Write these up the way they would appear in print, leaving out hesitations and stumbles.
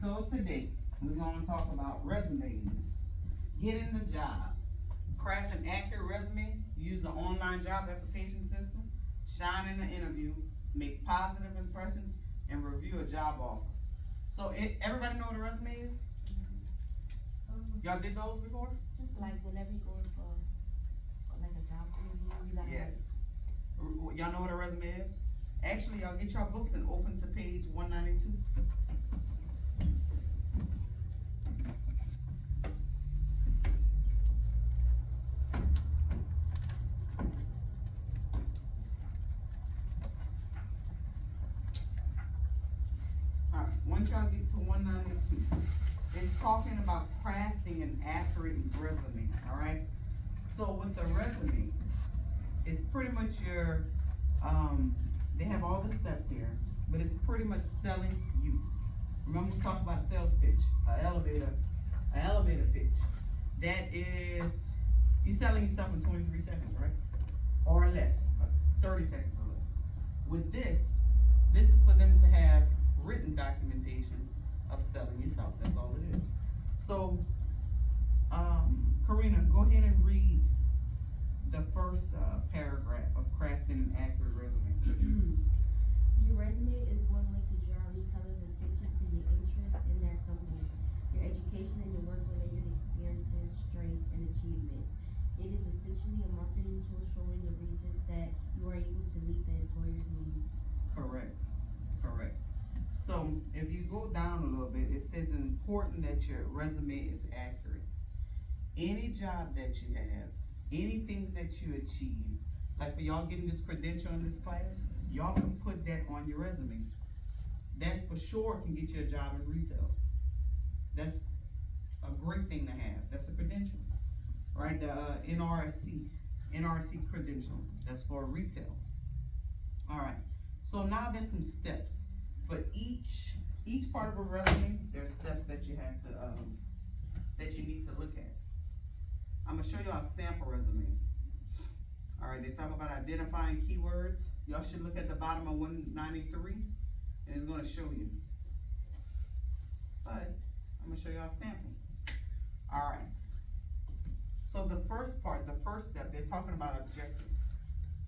So today, we're gonna talk about resumes, getting the job, craft an accurate resume, use an online job application system, shine in the interview, make positive impressions, and review a job offer. So everybody know what a resume is? Y'all did those before? Like whenever you go for like a job interview, you gotta Yeah. Y'all know what a resume is? Actually, y'all get your books and open to page 192. Alright, once y'all get to 192, it's talking about crafting an accurate resume, alright? So with the resume, it's pretty much your, they have all the steps here, but it's pretty much selling you. Remember we talked about sales pitch, an elevator pitch. That is, you're selling yourself in 23 seconds, right? Or less, 30 seconds or less. With this is for them to have written documentation of selling yourself, that's all it is. So, Karina, go ahead and read the first paragraph of crafting an accurate resume. Your resume is one way to draw retailers' attention to your interest in their company, your education and your work-related experiences, strengths, and achievements. It is essentially a marketing tool showing the reasons that you are able to meet the employer's needs. Correct. So if you go down a little bit, it says it's important that your resume is accurate. Any job that you have, any things that you achieve, like for y'all getting this credential in this class, y'all can put that on your resume. That for sure can get you a job in retail. That's a great thing to have. That's a credential, right? The NRC credential. That's for retail. All right. So now there's some steps for each part of a resume. There's steps that you have to that you need to look at. I'm gonna show y'all a sample resume. All right, they talk about identifying keywords. Y'all should look at the bottom of 193, and it's gonna show you. But I'm gonna show y'all a sample. All right. So the first step, they're talking about objectives.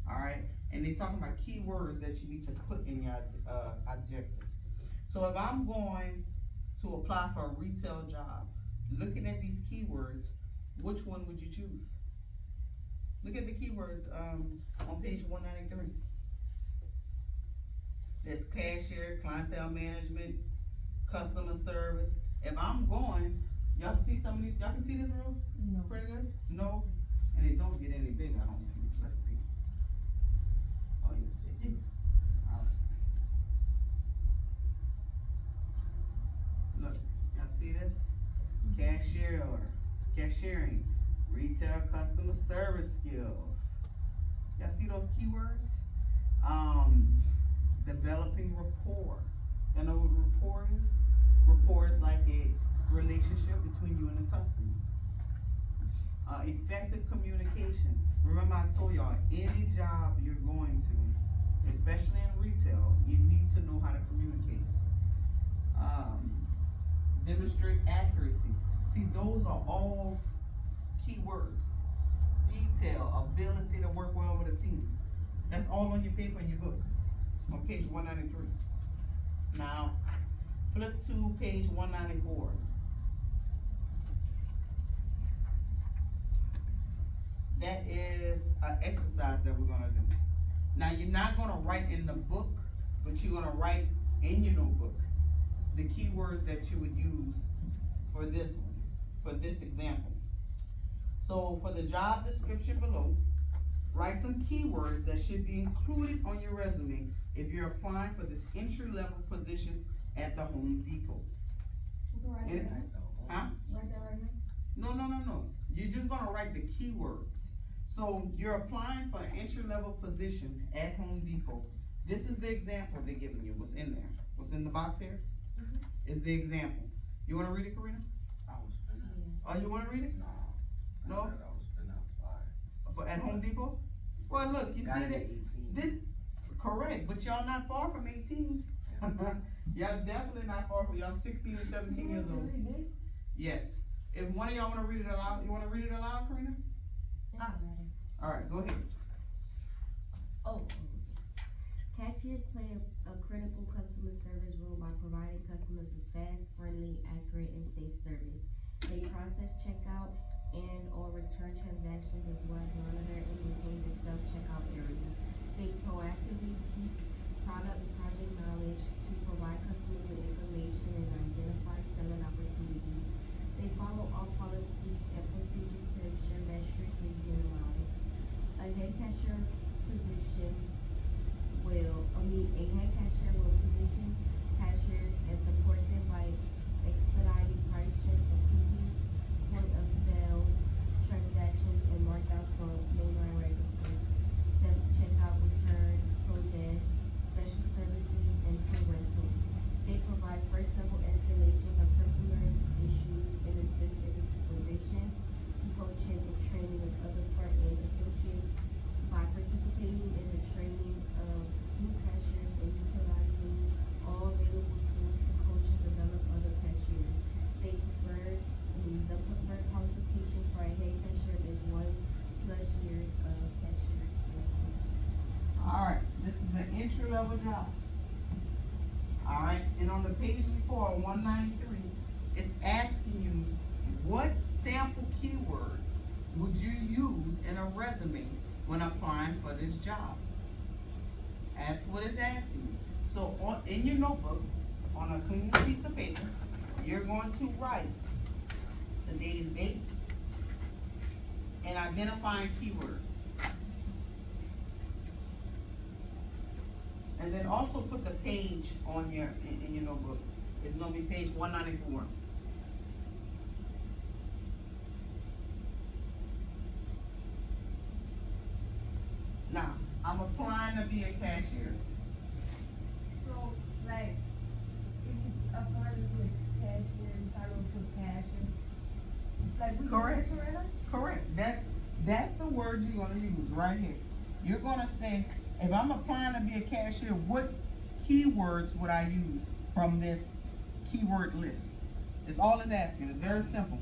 All right, and they're talking about keywords that you need to put in your objective. So if I'm going to apply for a retail job, looking at these keywords, which one would you choose? Look at the keywords on page 193. There's cashier, clientele management, customer service. If I'm going, y'all see some of these, y'all can see this room? No. Pretty good? No? And it don't get any bigger, I don't think. Let's see. Oh, yes, it do. All right. Look, y'all see this? Cashier or cashiering, retail customer service skills. Y'all see those keywords? Developing rapport. Y'all know what rapport is? Rapport is like a relationship between you and the customer. Effective communication. Remember I told y'all, any job you're going to, especially in retail, you need to know how to communicate. Demonstrate accuracy. See, those are all keywords. Detail, ability to work well with a team. That's all on your paper in your book, on page 193. Now, flip to page 194. That is an exercise that we're gonna do. Now, you're not gonna write in the book, but you're gonna write in your notebook the keywords that you would use for this one, for this example. So for the job description below, write some keywords that should be included on your resume if you're applying for this entry-level position at the Home Depot. Huh? No. You're just gonna write the keywords. So you're applying for an entry-level position at Home Depot. This is the example they're giving you, what's in there. What's in the box here? Is the example. You wanna read it, Karina? I was finna. Oh, you wanna read it? No. No? I was finna apply. At Home Depot? Well, look, you Got see it that, at 18. this, correct, but y'all not far from 18. Y'all definitely not far from, y'all 16 and 17 years old. Yes. If one of y'all wanna read it aloud, you wanna read it aloud, Karina? It don't matter. Alright, go ahead. Oh, cashiers play a critical customer service role by providing customers with fast, friendly, accurate, and safe service. They process checkout and or return transactions as well as monitor and maintain the self-checkout area. They proactively seek product and project knowledge to provide customers with information and identify selling opportunities. They follow all policies and procedures to ensure that strict is minimized. A head cashier position cashiers and support them by expediting price checks, approving point of sale transactions, and markdown for mainline registers, self-checkout returns, pro desk, special services, and tool rental. They provide first level escalation for customer issues and assist in the supervision, coaching, and training of other front-end associates by participating in the training of new cashiers and utilizing all available tools to coach and develop other cashiers. The preferred qualification for a head cashier is 1+ years of cashier experience. Alright, this is an entry level job. Alright, and on the page before, 193, it's asking you what sample keywords would you use in a resume when applying for this job? That's what it's asking you. So in your notebook, on a clean piece of paper, you're going to write today's date and identifying keywords. And then also put the page on in your notebook. It's gonna be page 194. Now, I'm applying to be a cashier. So, like, if you apply to be a cashier, you probably put cashier. Like, we Correct. do that, Correct. That's the word you're gonna use right here. You're gonna say, if I'm applying to be a cashier, what keywords would I use from this keyword list? It's all it's asking. It's very simple.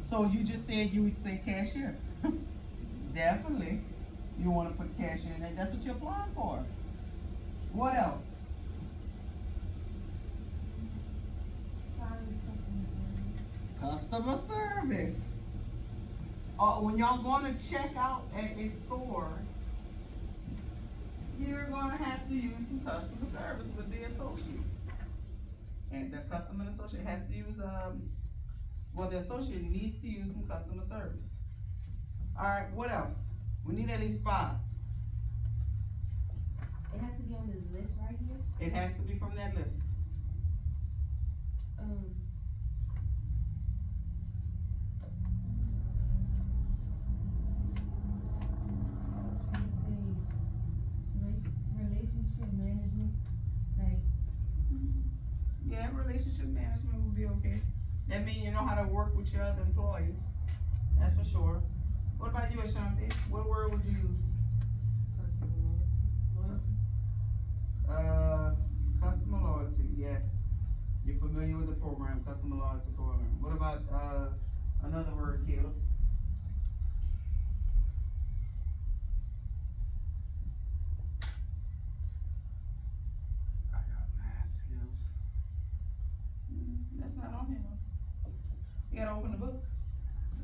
So you just said you would say cashier. Definitely, you wanna put cashier in there. That's what you're applying for. What else? probably Customer customer service. service. When y'all gonna check out at a store, you're gonna have to use some customer service with the associate. And the customer and associate has to use, the associate needs to use some customer service. Alright, what else? We need at least 5. It has to be on this list right here. It has to be from that list. Relationship management, like, Yeah, relationship management would be okay. That means you know how to work with your other employees. That's for sure. What about you, Ashanti? What word would you use? Customer loyalty, yes. You're familiar with the program, customer loyalty program. What about, another word, Caleb? I got math skills. That's not on here. You gotta open the book,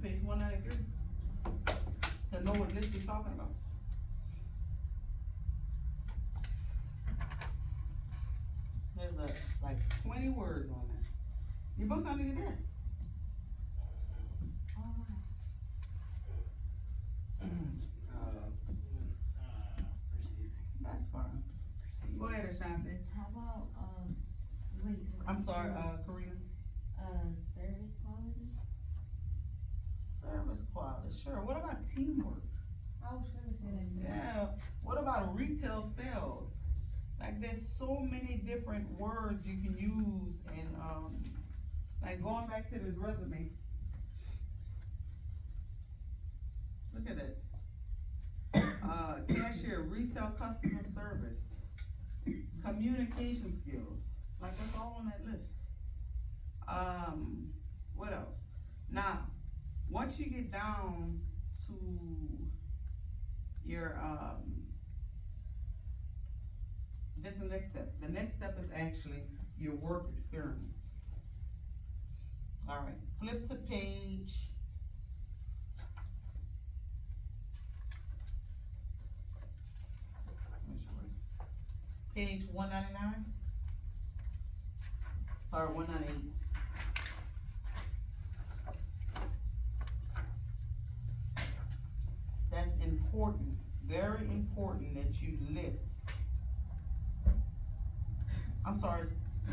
page 193, to know what list he's talking about. There's like 20 words on there. Your book under your desk. Receiving. That's fine. Go ahead, Ashanti. How about, wait. I'm sorry, Karina. Service quality? Service quality, sure. What about teamwork? I was gonna say that. Yeah. What about retail sales? Like there's so many different words you can use and like going back to this resume. Look at that. Cashier, retail customer service. Communication skills, like that's all on that list. What else? Now, once you get down to your, this is the next step. The next step is actually your work experience. Alright, flip to page. Page 199. Or 198. That's important, very important that you list. I'm sorry, I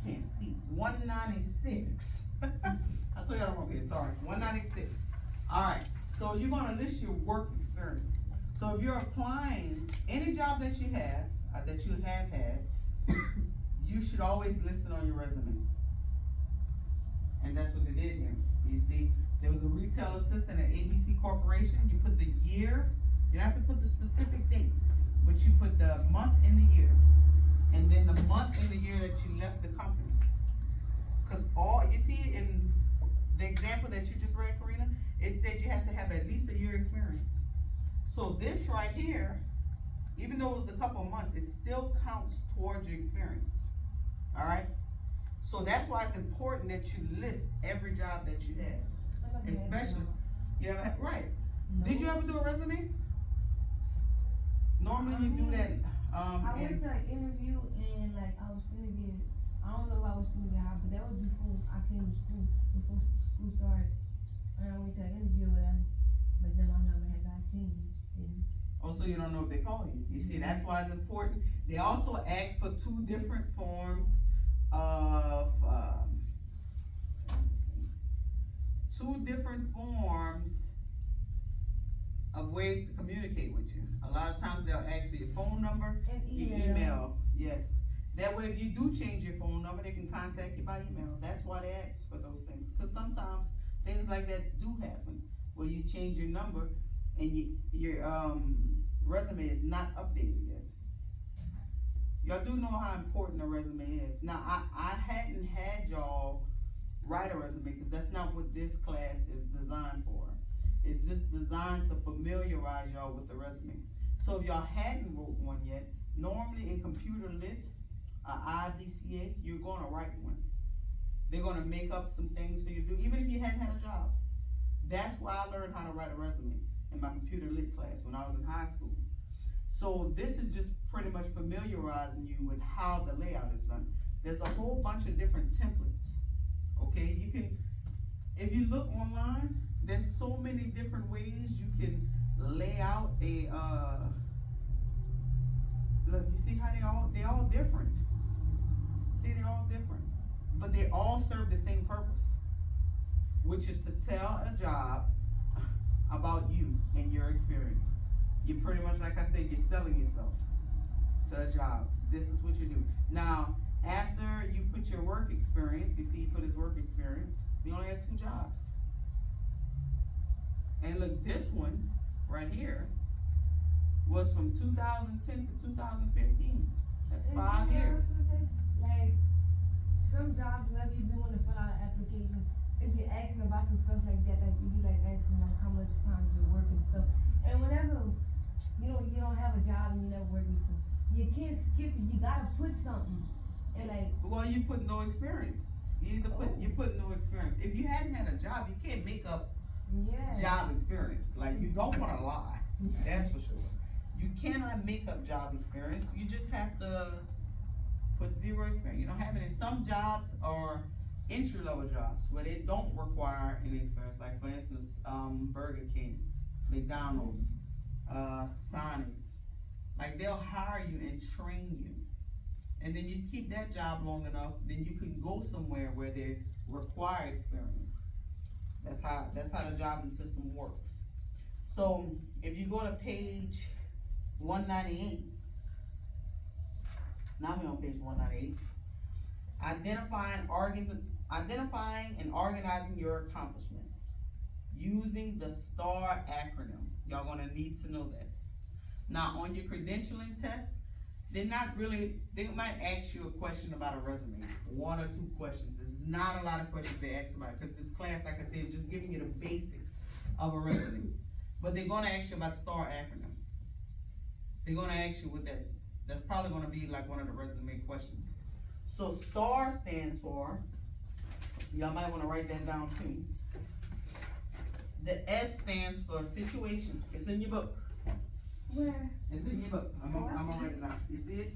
can't see. 196. I told you I don't want to be sorry. 196. Alright, so you're gonna list your work experience. So if you're applying any job that you have had, you should always list it on your resume. And that's what they did here. You see, there was a retail assistant at ABC Corporation. You put the year, you don't have to put the specific date, but you put the month and the year. And then the month and the year that you left the company. Cause all, you see in the example that you just read, Karina, it said you had to have at least a year experience. So this right here, even though it was a couple of months, it still counts towards your experience. Alright? So that's why it's important that you list every job that you had. Especially, you know, right. No. Did you ever do a resume? Normally you do that, I went to an interview and like I was finna get, I don't know if I was finna get hired, but that was before I came to school, before school started. And I went to an interview with them, but then my number had got changed. And oh, so you don't know if they call you. You see, that's why it's important. They also ask for 2 different forms of, 2 different forms of ways to communicate with you. A lot of times they'll ask for your phone number, And your email, yes. That way, if you do change your phone number, they can contact you by email. That's why they ask for those things. Cause sometimes things like that do happen, where you change your number and your resume is not updated yet. Y'all do know how important a resume is. Now, I hadn't had y'all write a resume, cause that's not what this class is designed for. It's just designed to familiarize y'all with the resume. So if y'all hadn't wrote one yet, normally in computer lit, IBCA, you're gonna write one. They're gonna make up some things for you to do, even if you hadn't had a job. That's why I learned how to write a resume in my computer lit class when I was in high school. So this is just pretty much familiarizing you with how the layout is done. There's a whole bunch of different templates, okay? You can, if you look online, there's so many different ways you can lay out a, look, you see how they all different. See, they're all different, but they all serve the same purpose, which is to tell a job about you and your experience. You pretty much, like I said, you're selling yourself to a job. This is what you do. Now, after you put your work experience, you see he put his work experience, he only had 2 jobs. And look, this one, right here, was from 2010 to 2015. That's 5 you know years. what I was gonna say? Like, some jobs, whenever you be wanting to fill out an application, if you're asking about some stuff like that, like you be like asking like how much time you work and stuff. And whenever you don't have a job and you never worked before, you can't skip it. You gotta put something. And like, Well, you put no experience. You either you put no experience. If you hadn't had a job, you can't make up yeah. job experience. Like, you don't wanna lie. That's for sure. You cannot make up job experience. You just have to put 0 experience. You don't have any. Some jobs are entry-level jobs where they don't require any experience. Like, for instance, Burger King, McDonald's, Sonic. Like, they'll hire you and train you. And then you keep that job long enough, then you can go somewhere where they require experience. That's how the jobbing system works. So if you go to page 198, now we're on page 198. Identifying and organizing your accomplishments using the STAR acronym. Y'all gonna need to know that. Now on your credentialing test, they're not really, they might ask you a question about a resume, 1 or 2 questions. It's not a lot of questions they ask about, cause this class, like I said, is just giving you the basic of a resume. But they're gonna ask you about STAR acronym. They're gonna ask you what that's probably gonna be like one of the resume questions. So STAR stands for, y'all might wanna write that down too. The S stands for situation. It's in your book. Where? It's in your book. I'm Oh, I gonna see write it down. You see it?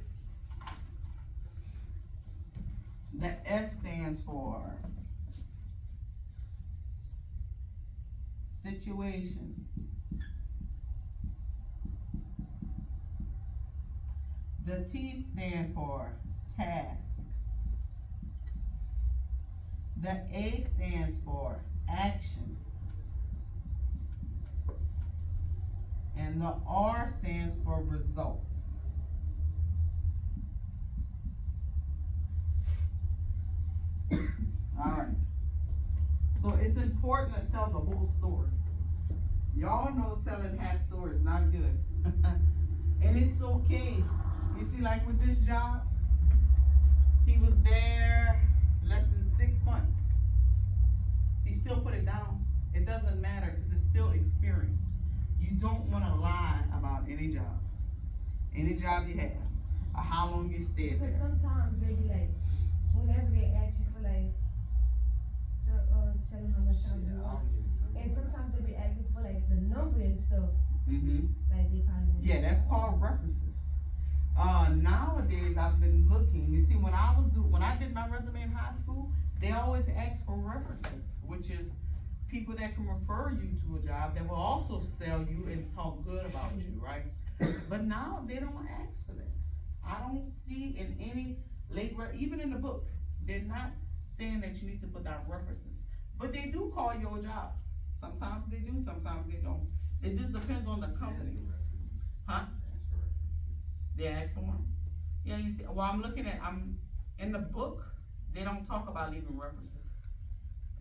The S stands for situation. The T stand for task. The A stands for action. And the R stands for results. Alright. So it's important to tell the whole story. Y'all know telling half story is not good. And it's okay. You see, like with this job, he was there less than 6 months. He still put it down. It doesn't matter because it's still experience. You don't want to lie about any job you have, or how long you stayed Because there. sometimes they be like, whenever they ask you for like, to tell them how much time Shit, you I work, don't even remember. and sometimes they be asking for like the number and stuff, Mm-hmm. like they probably. Yeah, that's called references. Nowadays I've been looking. You see, when I did my resume in high school, they always ask for references, which is people that can refer you to a job that will also sell you and talk good about you, right? But now they don't ask for that. I don't see in any even in the book, they're not saying that you need to put down references. But they do call your jobs. Sometimes they do, sometimes they don't. It just depends on the company. Huh? They ask for one? Yeah, you see, well, I'm in the book, they don't talk about leaving references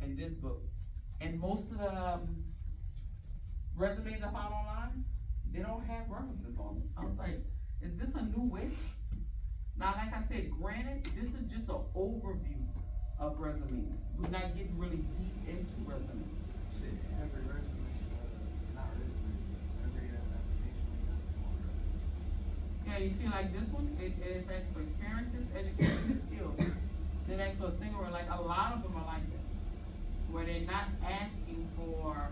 in this book. And most of the resumes I found online, they don't have references on them. I was like, is this a new way? Now, like I said, granted, this is just an overview of resumes. We're not getting really deep into resumes. Shit, every resume, not resume, but every application we got on resume. Yeah, you see, like this one, it asks for experiences, education, and skills. Then it asks for a single word. Like a lot of them are like that, where they're not asking for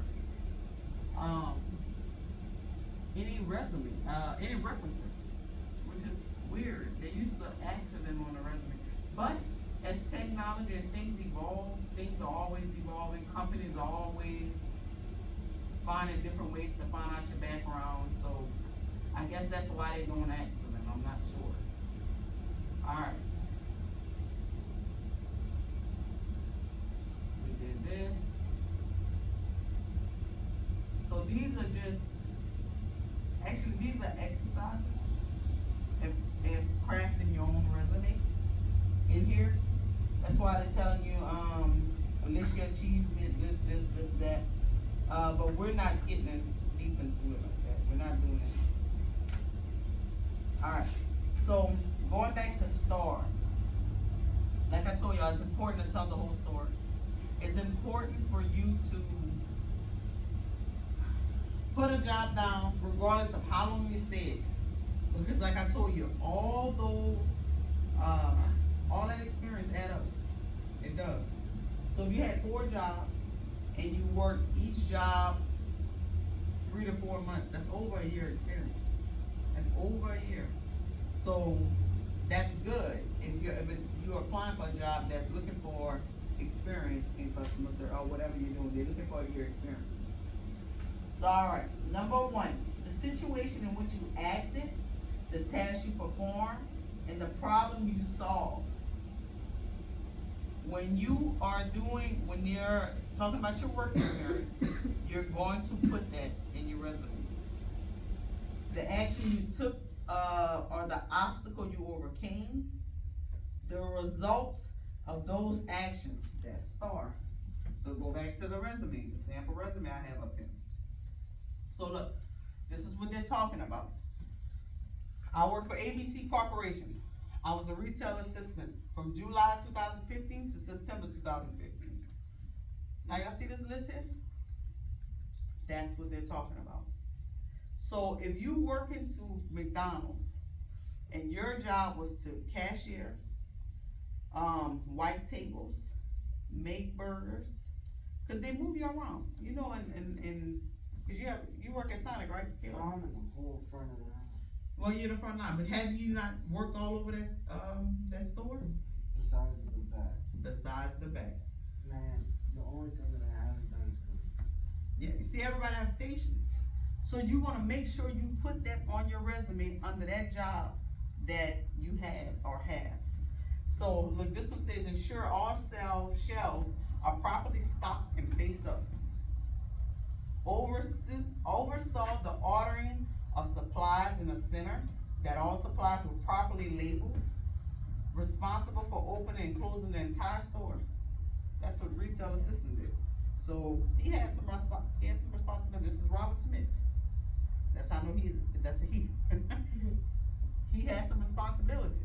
any resume, any references, which is weird. They used to ask for them on the resume, but as technology and things evolve, things are always evolving. Companies are always finding different ways to find out your background. So I guess that's why they don't ask for them. I'm not sure. All right. We did this. So these are these are exercises if crafting your own resume in here. That's why they're telling you, list your achievement, this, that. But we're not getting deep into it like that. We're not doing it. Alright, so going back to STAR. Like I told y'all, it's important to tell the whole story. It's important for you to put a job down regardless of how long you stayed. Because like I told you, all that experience add up. It does. So if you had 4 jobs and you worked each job 3 to 4 months, that's over a year experience. That's over a year. So that's good. If you're applying for a job that's looking for experience in customer service or whatever you're doing, they're looking for a year experience. So alright, number 1, the situation in which you acted, the task you performed, and the problem you solved. When you're talking about your work experience, you're going to put that in your resume. The action you took, or the obstacle you overcame, the results of those actions, that's STAR. So go back to the resume, the sample resume I have up here. So look, this is what they're talking about. I worked for ABC Corporation. I was a retail assistant from July 2015 to September 2015. Now y'all see this list here? That's what they're talking about. So if you work into McDonald's and your job was to cashier, wipe tables, make burgers, cause they move you around, you know, and cause you work at Sonic, right? Caleb? I'm in the whole front of the house. Well, you're the front line, but have you not worked all over that store? Besides the back. Besides the back. Man, the only thing that I haven't done is cook. Yeah, you see, everybody has stations. So you wanna make sure you put that on your resume under that job that you have or have. So look, this one says ensure all shelves are properly stocked and face up. Oversaw the ordering of supplies in a center, that all supplies were properly labeled. Responsible for opening and closing the entire store. That's what retail assistant did. So he had some responsibility. This is Robert Smith. That's how I know that's a he. He had some responsibilities.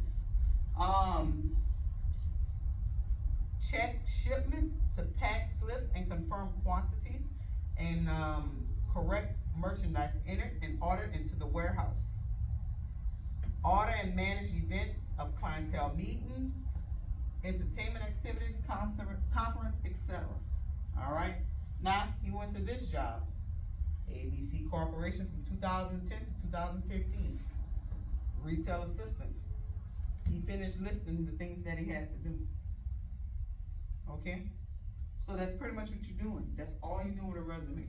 Check shipment to pack slips and confirm quantities and correct merchandise entered and ordered into the warehouse. Order and manage events of clientele meetings, entertainment activities, conference, etc. Alright, now he went to this job, ABC Corporation from 2010 to 2015, retail assistant. He finished listing the things that he had to do. Okay, so that's pretty much what you're doing. That's all you do with a resume.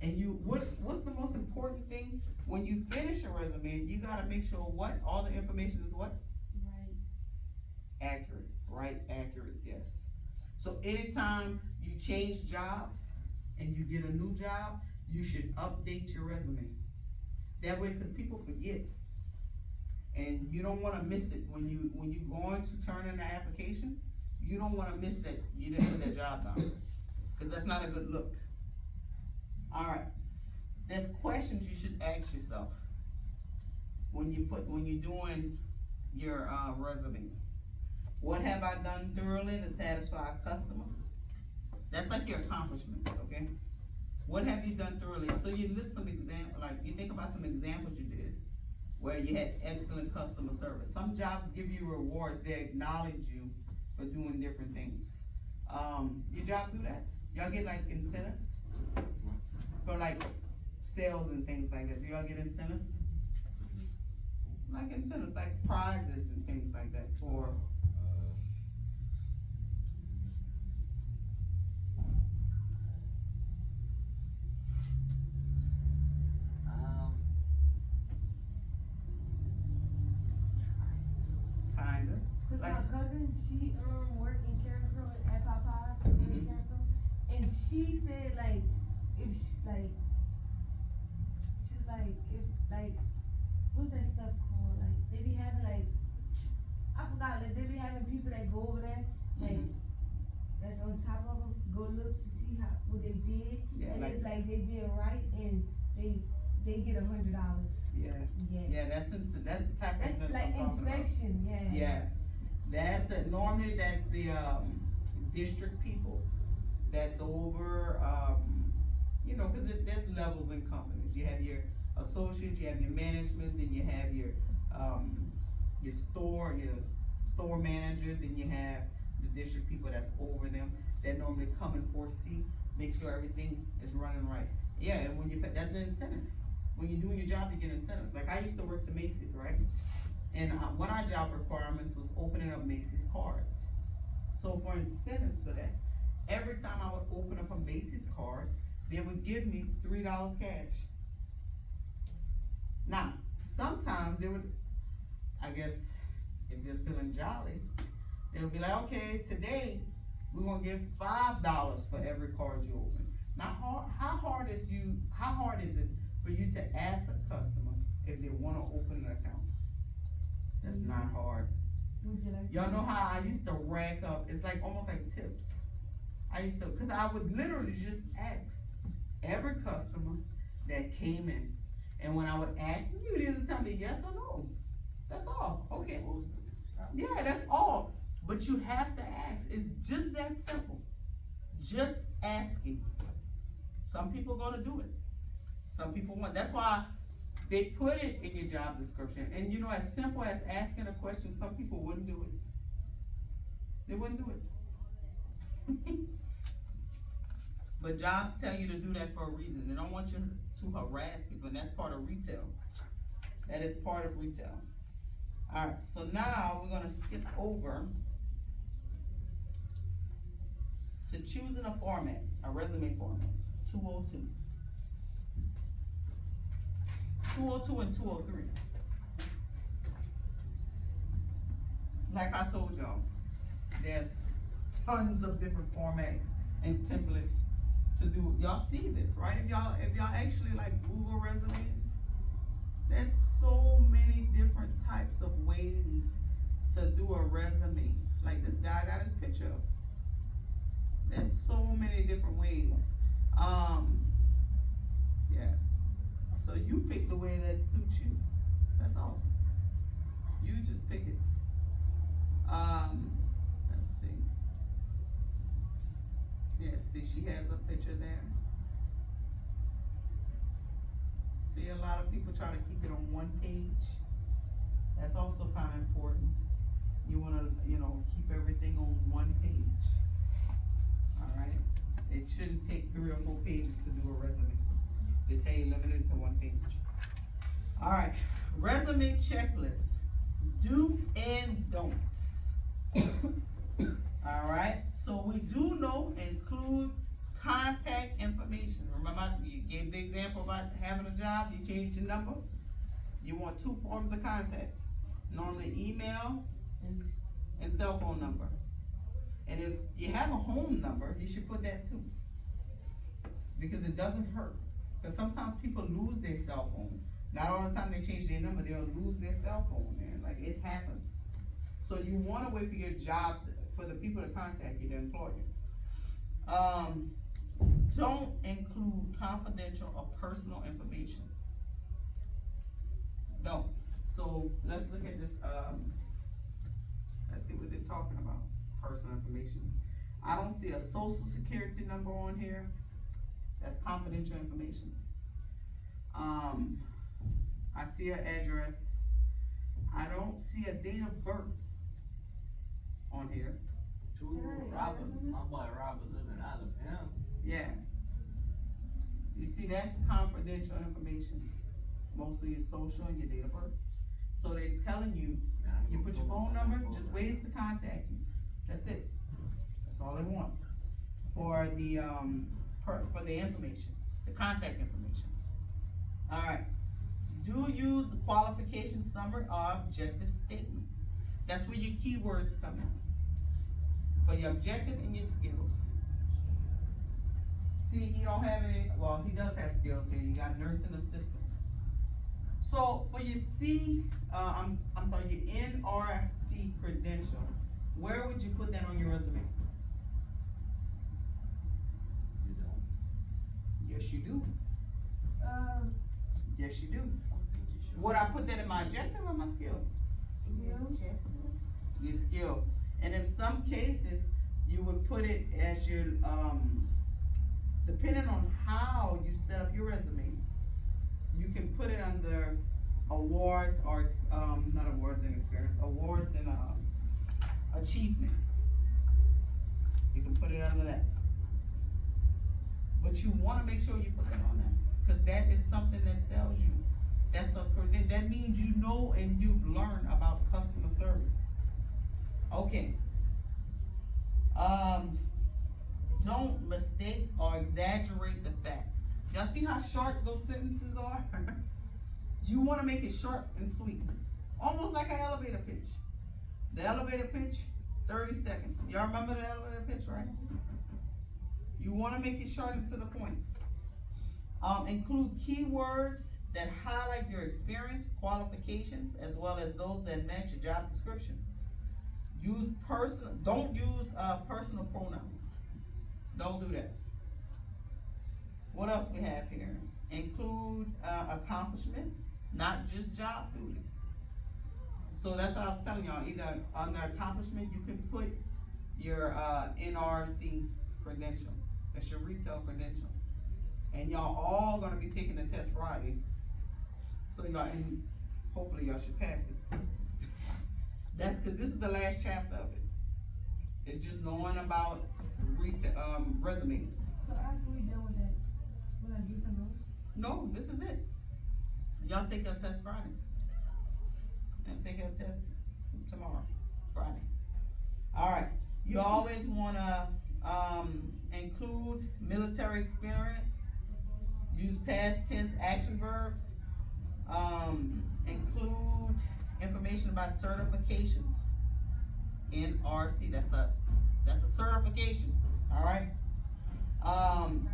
And what's the most important thing when you finish a resume? You gotta make sure what all the information is what Right. accurate, right? Accurate, yes. So anytime you change jobs and you get a new job, you should update your resume. That way, cause people forget, and you don't wanna miss it when you going to turn in the application. You don't wanna miss that you didn't put that job down, cause that's not a good look. Alright, there's questions you should ask yourself when you're doing your resume. What have I done thoroughly to satisfy a customer? That's like your accomplishments, okay? What have you done thoroughly? So you list some examples, like you think about some examples you did where you had excellent customer service. Some jobs give you rewards, they acknowledge you for doing different things. Your job do that? Y'all get like incentives? For like sales and things like that, do y'all get incentives? Like incentives, like prizes and things like that for. Kinda. Cause Like- my cousin, she worked in Carrico at Popeyes, Mhm. and she said like if she was like if like what's that stuff called? Like they be having like I forgot like they be having people that go over there like Mhm. that's on top of them go look to see what they did Yeah, and like- if like they did right and they get $100. Yeah, Yeah. yeah, that's the type of That's incentive like I'm talking about. inspection, yeah. Yeah, normally that's the, district people that's over, you know, cause there's levels in companies. You have your associates, you have your management, then you have your store manager, then you have the district people that's over them, that normally come and foresee, make sure everything is running right. Yeah, and when that's the incentive. When you're doing your job, you get incentives. Like I used to work to Macy's, right? And one of our job requirements was opening up Macy's cards. So for incentives for that, every time I would open up a Macy's card, they would give me $3 cash. Now, sometimes they would, I guess, if they're feeling jolly, they would be like, okay, today we're gonna give $5 for every card you open. Now, how hard is it for you to ask a customer if they wanna open an account? That's not hard. Would you like Y'all know how I used to rack up, it's like almost like tips. Cause I would literally just ask every customer that came in. And when I would ask, you would either tell me yes or no. That's all, okay. Most of it. Yeah, that's all, but you have to ask, it's just that simple. Just asking. Some people gonna do it. Some people want, that's why they put it in your job description, and you know, as simple as asking a question, some people wouldn't do it. They wouldn't do it. But jobs tell you to do that for a reason, they don't want you to harass people, and that's part of retail. That is part of retail. Alright, so now we're gonna skip over to choosing a format, a resume format, 202. 202 and 203. Like I told y'all, there's tons of different formats and templates to do. Y'all see this, right? If y'all actually like Google resumes, there's so many different types of ways to do a resume. Like this guy got his picture up. There's so many different ways. Yeah. So you pick the way that suits you. That's all. You just pick it. Let's see. Yeah, see, she has a picture there. See, a lot of people try to keep it on one page. That's also kind of important. You wanna, keep everything on one page. Alright? It shouldn't take 3 or 4 pages to do a resume. They tell you limit it to 1 page. Alright, resume checklist. Do and don'ts. Alright, so we do know include contact information. Remember, you gave the example about having a job, you changed your number. You want 2 forms of contact. Normally email and cell phone number. And if you have a home number, you should put that too. Because it doesn't hurt. Because sometimes people lose their cell phone. Not all the time they change their number, they'll lose their cell phone, man. Like, it happens. So you wanna wait for your job, for the people to contact you, the employer. Don't include confidential or personal information. Don't. So let's look at this, let's see what they're talking about, personal information. I don't see a social security number on here. That's confidential information. I see an address. I don't see a date of birth on here. Robert, my boy Robert living out of him. Yeah. You see, that's confidential information. Mostly it's social and your date of birth. So they're telling you, you put your phone number, just ways to contact you. That's it. That's all they want for the for the information, the contact information. All right. Do use the qualification summary or objective statement. That's where your keywords come in. For your objective and your skills. See, he don't have any, well, he does have skills here. You got nursing assistant. So for your I'm sorry, your NRC credential, where would you put that on your resume? You don't. Yes, you do. Yes, you do. I don't think you should. Would I put that in my objective or my skill? Your skill. And in some cases, you would put it as your, depending on how you set up your resume, you can put it under awards or, not awards and experience, awards and, achievements. You can put it under that. But you wanna make sure you put that on there, cause that is something that sells you. That means you know and you've learned about customer service. Okay. Don't mistake or exaggerate the fact. Y'all see how short those sentences are? You wanna make it short and sweet. Almost like an elevator pitch. The elevator pitch, 30 seconds. Y'all remember the elevator pitch, right? You wanna make it short and to the point. Include keywords that highlight your experience, qualifications, as well as those that match your job description. Don't use personal pronouns. Don't do that. What else we have here? Include accomplishment, not just job duties. So that's what I was telling y'all, either on the accomplishment, you can put your, NRC credential, that's your retail credential. And y'all all gonna be taking the test Friday, so y'all, and hopefully y'all should pass it. That's cause this is the last chapter of it. It's just knowing about resumes. So after we done with that, will I do something else? No, this is it. Y'all take your test Friday. And take your test tomorrow, Friday. Alright, you always wanna, include military experience, use past tense action verbs, include information about certifications. NRC, that's a certification, alright?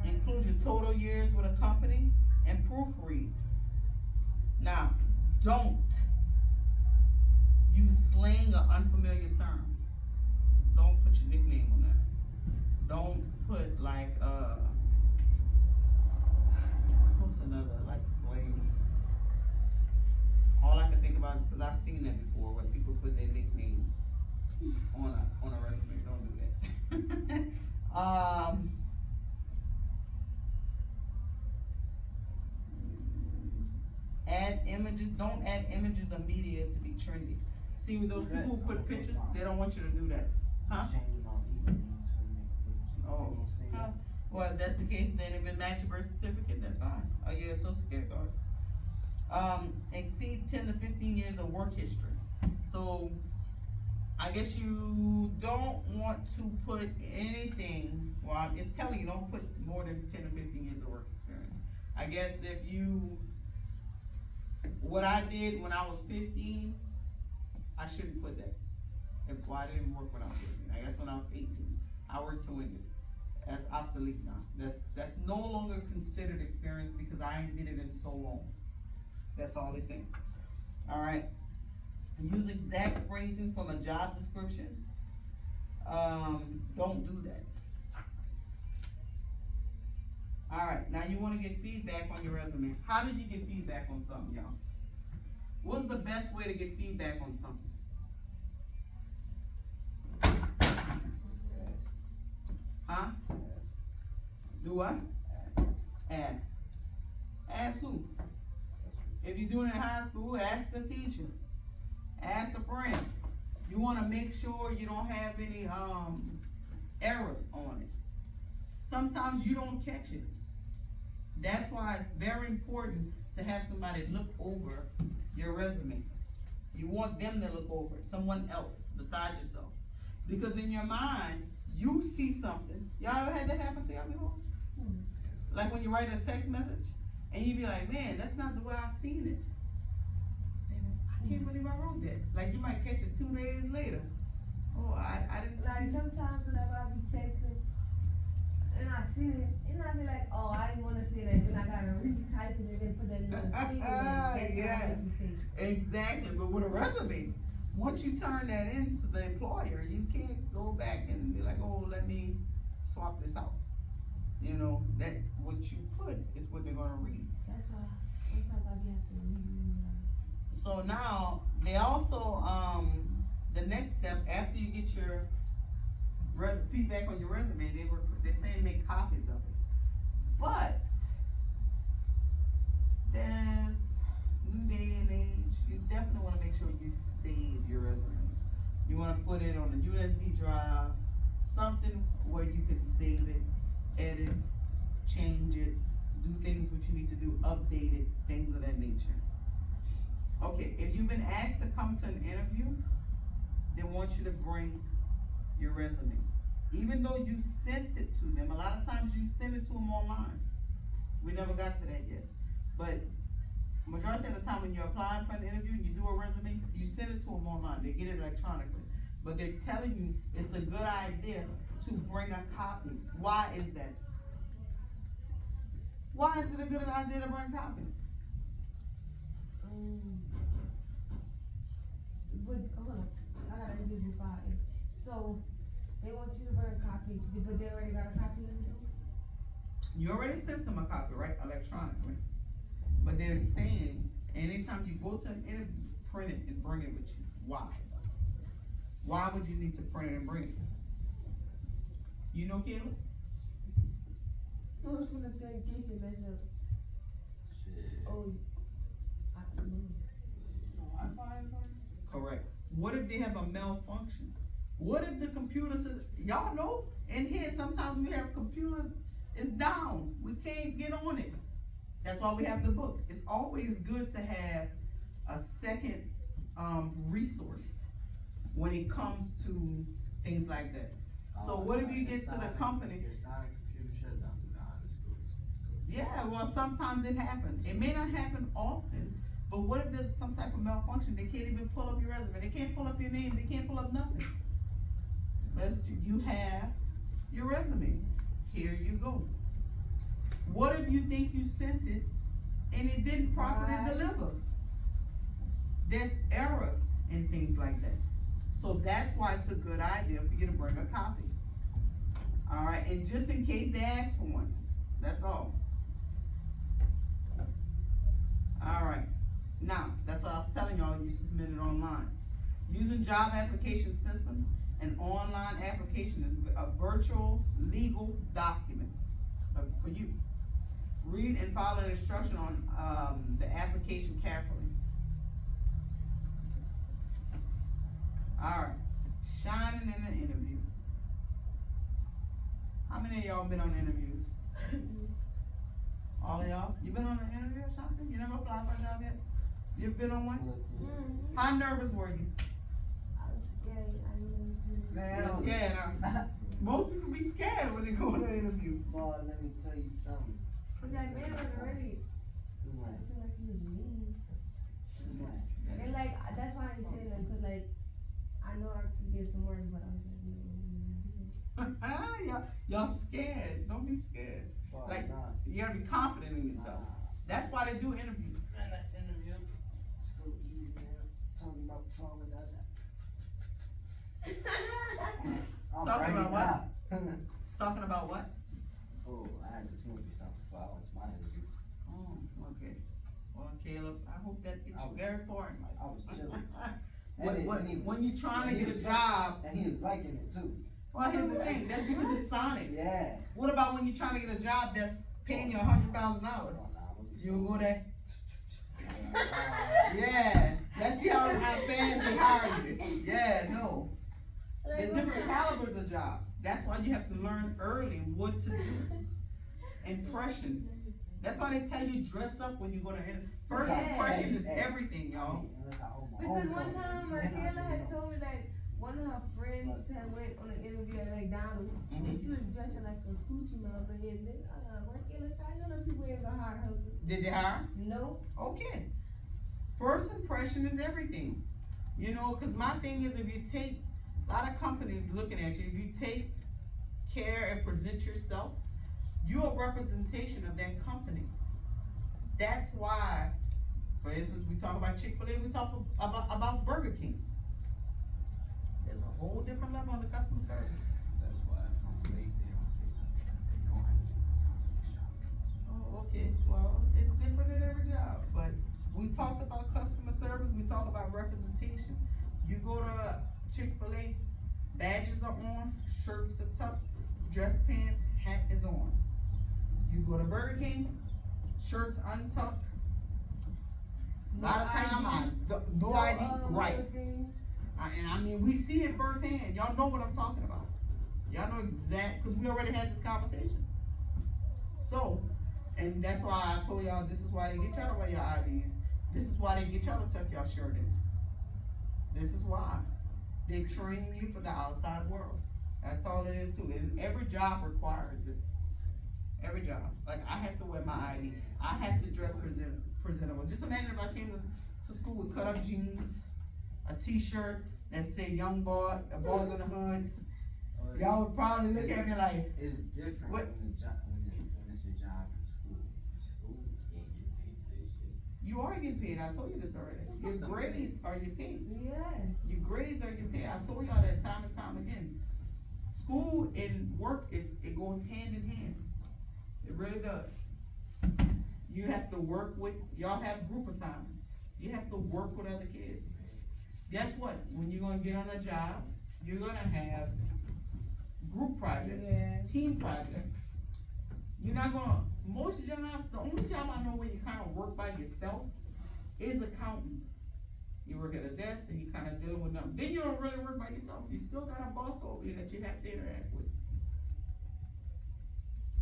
Include your total years with a company and proofread. Now, don't use slang or unfamiliar term. Don't put your nickname on that. Don't put like, what's another like slang? All I can think about is, cause I've seen that before, where people put their nickname on a resume. Don't do that. Add images, don't add images of media to be trendy. See, with those people who put pictures, they don't want you to do that. Huh? Changing all the names and make Oh, people see huh. that. Well, if that's the case, then if it match your birth certificate, that's fine. Oh, yeah, social security card. Exceed 10 to 15 years of work history. So, I guess you don't want to put anything, well, it's telling you don't put more than 10 to 15 years of work experience. I guess if you, what I did when I was 15, I shouldn't put that. Well, I didn't work when I was 15. I guess when I was 18, I worked 2 years. That's obsolete now. That's no longer considered experience because I ain't did it in so long. That's all they say. All right. Use exact phrasing from a job description. Don't do that. All right. Now you want to get feedback on your resume. How did you get feedback on something, y'all? What's the best way to get feedback on something? Huh? Do what? Ask. Ask who? If you're doing it in high school, ask a teacher. Ask a friend. You wanna make sure you don't have any, errors on it. Sometimes you don't catch it. That's why it's very important to have somebody look over your resume. You want them to look over it, someone else besides yourself. Because in your mind, you see something. Y'all ever had that happen to y'all before? Like when you write a text message, and you be like, man, that's not the way I seen it. And I can't believe I wrote that. Like you might catch it 2 days later. Oh, I didn't Like see. sometimes whenever I be texting and I see it, and I be like, oh, I didn't wanna say that, then I gotta retype it and then put that little thing in there. That's what I need to say. Exactly, but with a resume, once you turn that into the employer, you can't go back and be like, oh, let me swap this out. You know, that what you put is what they're gonna read. That's why sometimes I be have to read. So now, they also, the next step, after you get your feedback on your resume, they're saying make copies of it. But, there's new day and age, you definitely wanna make sure you save your resume. You wanna put it on a USB drive, something where you can save it, edit, change it, do things what you need to do, update it, things of that nature. Okay, if you've been asked to come to an interview, they want you to bring your resume. Even though you sent it to them, a lot of times you send it to them online. We never got to that yet. But majority of the time when you're applying for an interview and you do a resume, you send it to them online, they get it electronically. But they're telling you it's a good idea to bring a copy. Why is that? Why is it a good idea to bring a copy? But hold on, I gotta give you 5. So they want you to bring a copy, but they already got a copy of it. You already sent them a copy, right, electronically. But they're saying, anytime you go to an interview, print it and bring it with you. Why? Why would you need to print it and bring it? You know, Caleb? I was gonna say in case it mess up. Shit. Oh, I don't know. Wi-Fi or something? Correct. What if they have a malfunction? What if the computer says, y'all know, in here sometimes we have a computer, it's down, we can't get on it. That's why we have the book. It's always good to have a second, resource when it comes to things like that. So what if you get to the company? Your sonic computer shutdown behind the schools. Yeah, well, sometimes it happens. It may not happen often, but what if there's some type of malfunction? They can't even pull up your resume. They can't pull up your name. They can't pull up nothing. You have your resume. Here you go. What if you think you sent it and it didn't properly Right. deliver? There's errors and things like that. So that's why it's a good idea for you to bring a copy. All right, and just in case they ask for one, that's all. All right, now, that's what I was telling y'all, you submit it online. Using job application systems, an online application is a virtual legal document for you. Read and follow the instruction on, the application carefully. Alright, shining in an interview. How many of y'all been on interviews? All of y'all? You been on an interview or something? You never applied for a job yet? You've been on one? Mm-hmm. How nervous were you? I was scared. I didn't do Man, You're scared, huh? Most people be scared when they go to an interview. Boy, let me tell you something. But that man was already, I feel like he was mean. And like, that's why I say that, cause like, I know I could get some work, but I was like, Y'all scared. Don't be scared. Boy, Like, nah. you gotta be confident in yourself. That's why they do interviews. Man, that interview, so easy, man. Talking about the phone with us. I'm Talking about what? what? Talking about what? Oh, I had to smoke you something before I went to my interview. Oh, okay. Well, Caleb, I hope that gets I you was- very far in life. I was chilling. When you trying to and he get a was- job, And he was liking it too. well, here's the thing, that's because it's Sonic. Yeah. What about when you're trying to get a job that's paying you $100,000? Oh, nah, I'm gonna be You so- go there? Yeah. Yeah, let's see how fast they hire you. Yeah, no. There's different calibers of jobs. That's why you have to learn early what to do. Impressions. That's why they tell you dress up when you go to interview. First Yeah. impression is Hey. everything, y'all. Unless I hold my Because own one company, time, then I Michaela do had it. told me that one of her friends had went on an interview at McDonald's, and Mhm. she was dressing like a coochie mama, and then, Michaela said, I know them people ain't gonna hire her. Did they hire? No. Okay. First impression is everything. You know, cause my thing is if you take, a lot of companies looking at you, if you take care and present yourself, you're a representation of that company. That's why, for instance, we talk about Chick-fil-A, we talk about Burger King. There's a whole different level on the customer service. That's why if I'm late, they don't say nothing. They know I need to shop. Oh, okay, well, it's different at every job, but we talked about customer service, we talk about representation. You go to Chick-fil-A, badges are on, shirts are tucked, dress pants, hat is on. You go to Burger King, shirts untucked. A lot of time, no ID, right. Things. And I mean, we see it firsthand. Y'all know what I'm talking about. Y'all know because we already had this conversation. So, and that's why I told y'all this is why they get y'all to wear your IDs. This is why they get y'all to tuck y'all shirt in. This is why. They're training you for the outside world. That's all it is too. And every job requires it. Every job. Like I have to wear my ID. I have to dress presentable. Just imagine if I came to school with cut up jeans, a t-shirt that say young boy, a boys in the hood. Y'all would probably look at me like, It's different What? when it's your job in school. In school, you can't get paid for this shit. you are getting paid. I told you this already. Your grades are your pay. Yeah. Your grades are your pay. I told y'all that time and time again. School and work it goes hand in hand. It really does. You have to work with, y'all have group assignments. You have to work with other kids. Guess what? When you're gonna get on a job, you're gonna have group projects, Yeah. team projects. You're not gonna, most jobs, the only job I know where you kinda work by yourself is accounting. You work at a desk and you kinda dealing with them. Then you don't really work by yourself. You still got a boss over you that you have to interact with.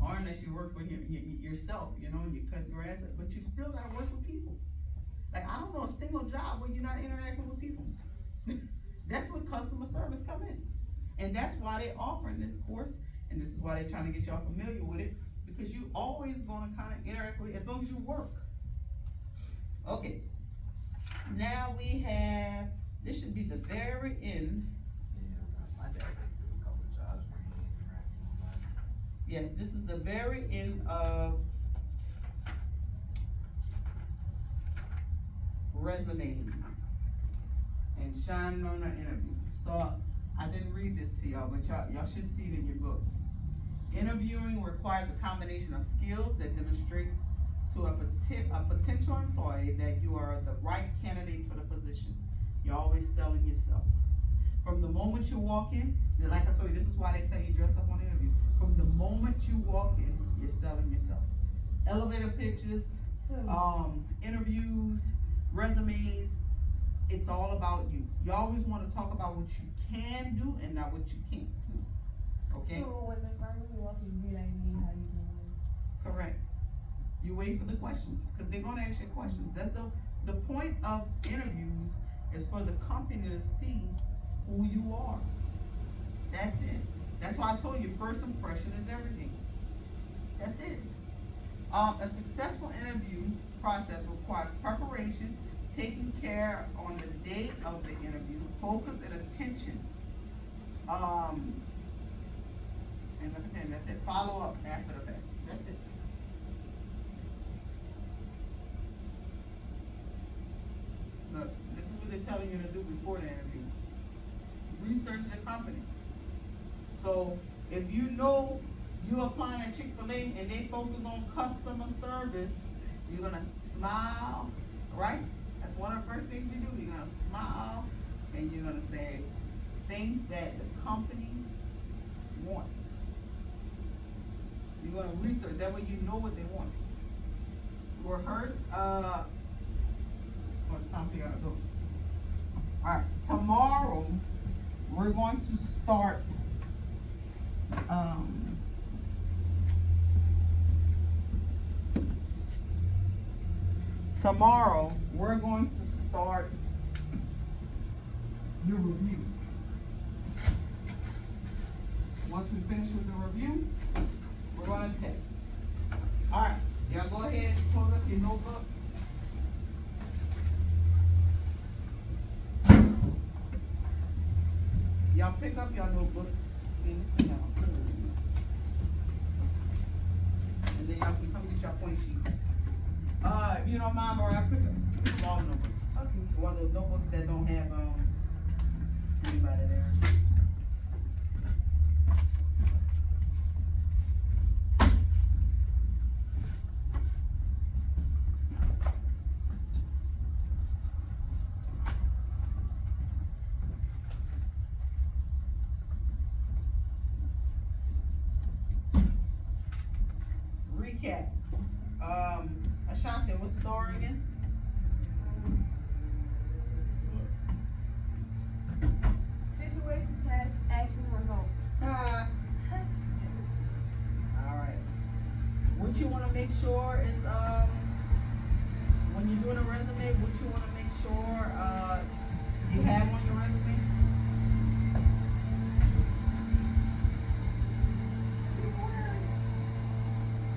Or unless you work for yourself, you know, you cut grass, but you still gotta work with people. Like, I don't know a single job where you're not interacting with people. That's where customer service come in. And that's why they're offering this course, and this is why they're trying to get y'all familiar with it, because you always gonna kinda interact with it as long as you work. Okay. Now we have, this should be the very end. Yeah, my dad did do a couple of jobs where he interacted with mine. Yes, this is the very end of resumes and shining on the interview. So I didn't read this to y'all, but y'all should see it in your book. Interviewing requires a combination of skills that demonstrate to a potential employee that you are the right candidate for the position. You're always selling yourself. From the moment you walk in, like I told you, this is why they tell you dress up on the interview. From the moment you walk in, you're selling yourself. Elevator pitches, interviews, resumes, it's all about you. You always wanna talk about what you can do and not what you can't do, okay? So when the environment walk in, be like, hey, how you doing? Correct. You wait for the questions, cause they're gonna ask you questions. That's the point of interviews is for the company to see who you are. That's it. That's why I told you, first impression is everything. That's it. A successful interview process requires preparation, taking care on the day of the interview, focus and attention. And that's it. Follow up after the fact. That's it. Look, this is what they're telling you to do before the interview. Research the company. So if you know you're applying at Chick-fil-A and they focus on customer service, you're gonna smile, right? That's one of the first things you do. You're gonna smile and you're gonna say things that the company wants. You're gonna research, that way you know what they want. Rehearse, what's time for y'all to go? Alright, tomorrow, we're going to start, tomorrow, we're going to start your review. Once we finish with the review, we're gonna test. Alright, y'all go ahead, close up your notebook. Y'all pick up your notebooks. And then y'all can come get your point sheets. If you don't mind, Mariah, pick up small notebooks. Okay. One of those notebooks that don't have, anybody there. Recap. Ashanti, what's the story again? Situation, task, action, results. Alright. What you wanna make sure is, when you're doing a resume, what you wanna make sure, you have on your resume?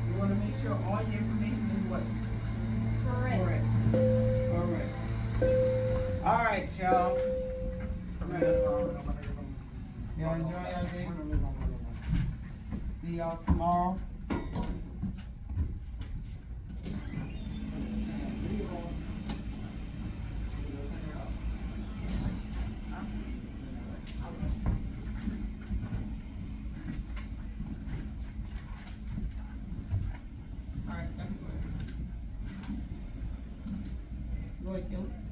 You wanna make sure all your information is what? Correct. Correct. Alright, y'all. Y'all enjoy y'all day. See y'all tomorrow. Alright, Go ahead, Kelly.